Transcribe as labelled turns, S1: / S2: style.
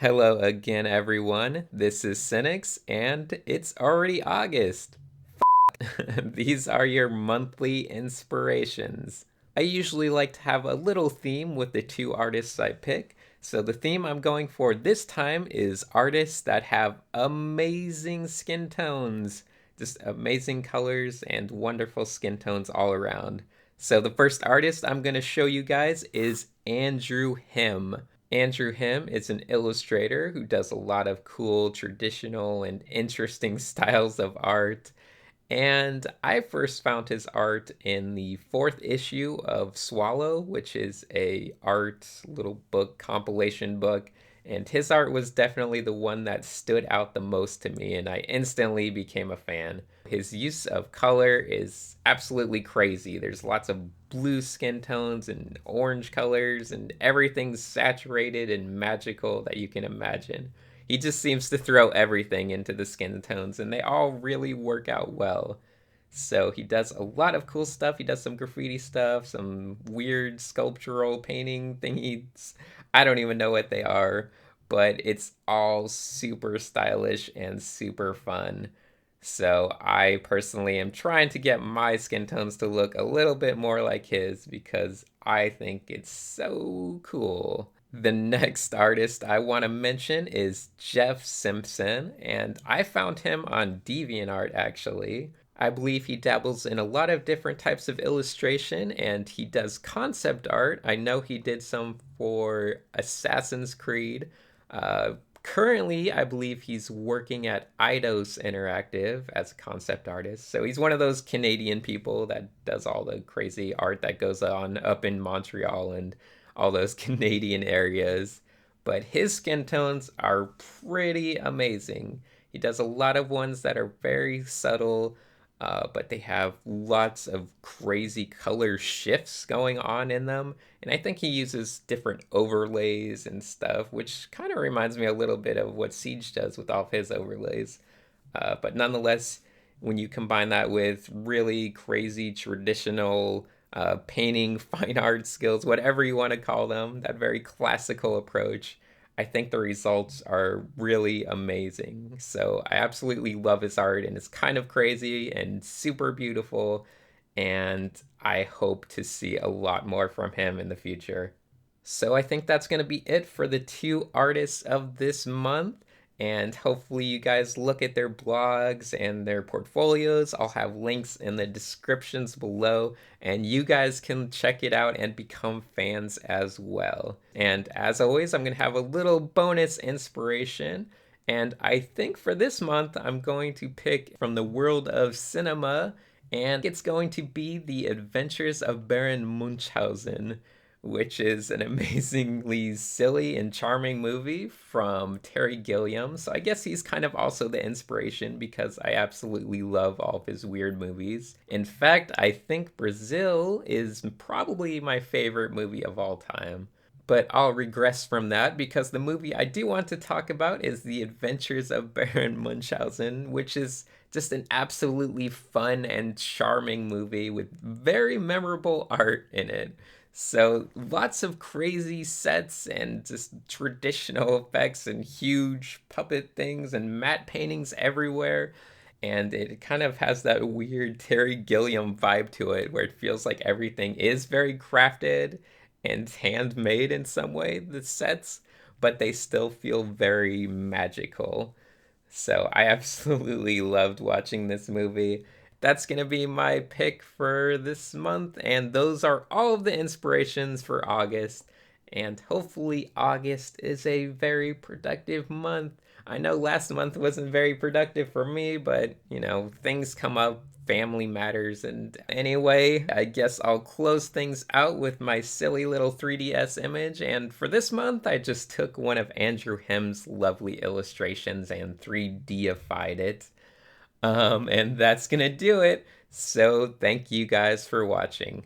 S1: Hello again, everyone. This is Cynics, and it's already August. These are your monthly inspirations. I usually like to have a little theme with the two artists I pick. So, the theme I'm going for this time is artists that have amazing skin tones, just amazing colors and wonderful skin tones all around. So, the first artist I'm going to show you guys is Andrew Him. Andrew Him is an illustrator who does a lot of cool, traditional, and interesting styles of art. And I first found his art in the fourth issue of Swallow, which is a art little book compilation book. And his art was definitely the one that stood out the most to me, and I instantly became a fan. His use of color is absolutely crazy. There's lots of blue skin tones and orange colors, and everything's saturated and magical that you can imagine. He just seems to throw everything into the skin tones, and they all really work out well. So he does a lot of cool stuff. He does some graffiti stuff, some weird sculptural painting thingies. I don't even know what they are, but it's all super stylish and super fun. So I personally am trying to get my skin tones to look a little bit more like his because I think it's so cool. The next artist I want to mention is Jeff Simpson, and I found him on DeviantArt actually. I believe he dabbles in a lot of different types of illustration and he does concept art. I know he did some for Assassin's Creed. Uh, Currently, I believe he's working at Eidos Interactive as a concept artist. So he's one of those Canadian people that does all the crazy art that goes on up in Montreal and all those Canadian areas. But his skin tones are pretty amazing. He does a lot of ones that are very subtle, but they have lots of crazy color shifts going on in them. And I think he uses different overlays and stuff, which kind of reminds me a little bit of what Siege does with all of his overlays. But nonetheless, when you combine that with really crazy traditional painting, fine art skills, whatever you want to call them, that very classical approach, I think the results are really amazing. So I absolutely love his art, and it's kind of crazy and super beautiful. And I hope to see a lot more from him in the future. So I think that's going to be it for the two artists of this month. And hopefully, you guys look at their blogs and their portfolios. I'll have links in the descriptions below, and you guys can check it out and become fans as well. And as always, I'm going to have a little bonus inspiration. And I think for this month, I'm going to pick from the world of cinema, and it's going to be The Adventures of Baron Munchausen, which is an amazingly silly and charming movie from Terry Gilliam. So I guess he's kind of also the inspiration because I absolutely love all of his weird movies. In fact, I think Brazil is probably my favorite movie of all time. But I'll regress from that because the movie I do want to talk about is The Adventures of Baron Munchausen, which is just an absolutely fun and charming movie with very memorable art in it. So lots of crazy sets and just traditional effects and huge puppet things and matte paintings everywhere. And it kind of has that weird Terry Gilliam vibe to it where it feels like everything is very crafted and handmade in some way, the sets, but they still feel very magical. So I absolutely loved watching this movie. That's going to be my pick for this month. And those are all of the inspirations for August. And hopefully, August is a very productive month. I know last month wasn't very productive for me, but things come up, family matters. And anyway, I guess I'll close things out with my silly little 3DS image. And for this month, I just took one of Andrew Hem's lovely illustrations and 3Dified it. And that's gonna do it. So thank you guys for watching.